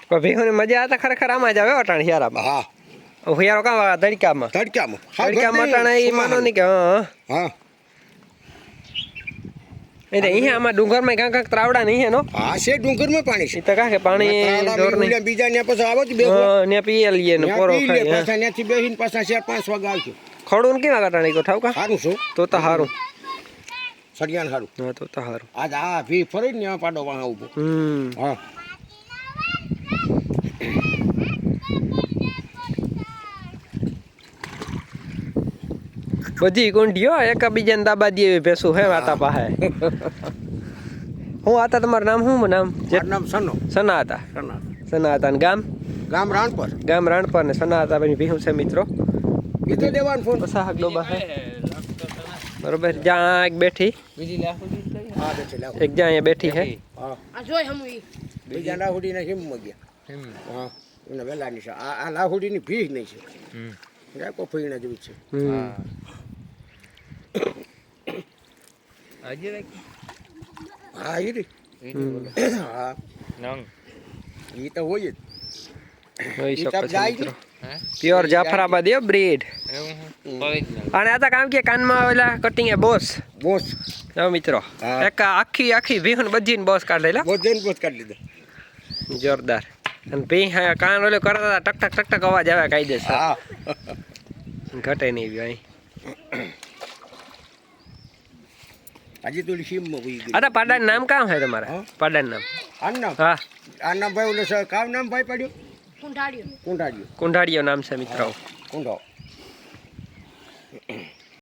પણ ભીહોને મજા આવતા ખરેખર આમાં જ આવે અટાણ હિયારામાં. હા હિયારો કાં તડકામાં તડકામાં અટાણ એ માનો નહીં કે હા એટલે અહીંયા આમાં ડુંગરમાં કાંક ત્રાવડા નહીં નો. હા છે ડુંગરમાં પાણી છે તો કાં કે પાણી જોર નહીં બીજા ને પછી આવો જ બે ને પીએ લઈએ ને પોરો ખાઈ પાછા ત્યાંથી બેસીને પાછા 4-5 વાગે આવશું. ખડું કેવા કાટાણી કો ઠાવ કા સારું શું તો સારું સળિયાણ સારું. હા તો સારું. આજ આ ભી ફરી ને આ પાડો વાહ ઉભો. હા બધી ગુંઢીઓ એકબીજાને દાબા દે ભેસું હે વાતા પાસે. હું આતા તમારું નામ શું નામ? નામ સના હતા. સના હતા ને ગામ રાણપર. ગામ રાણપર ને સના હતા ભાઈ ભીહું છે મિત્રો. કીધું દેવાનું ફોન પસાહક ડોબા હે બરોબર. જ્યાં એક બેઠી એક જ્યાં અહીંયા બેઠી હે. બીજા લાહુડીના હિમમાં ગયા. હા એને વેલાની છે આ લાહુડીની ભીખ નહીં છે. રાખો ફઈના જેવી છે. હા એ રે હા એ તો હોય જ. પ્યોર જાફરાબાદ એ બ્રીડ. અને આ તો કામ કે કાનમાં આવેલા કટિંગ એ બોસ મિત્રો એક આખી ભીહું બધીને બોસ કાઢેલા. બોસ કાઢી લીધા જોરદાર. અને ભી કાન ઓલો કરતા હતા ટક ટક ટક ટક અવાજ આવે કાયદેસર. ઘટે નહીં ભાઈ. આજે તો સીમમાં હોઈ ગઈ. અરે પાડાનું નામ કામ હે તમારા? પાડાનું નામ હા આ નામ ભાઈ ઓલો કામ નામ ભાઈ પાડ્યો કુંઢાડીયો કુંઢાડીયો નામ છે મિત્રો. કુંઢો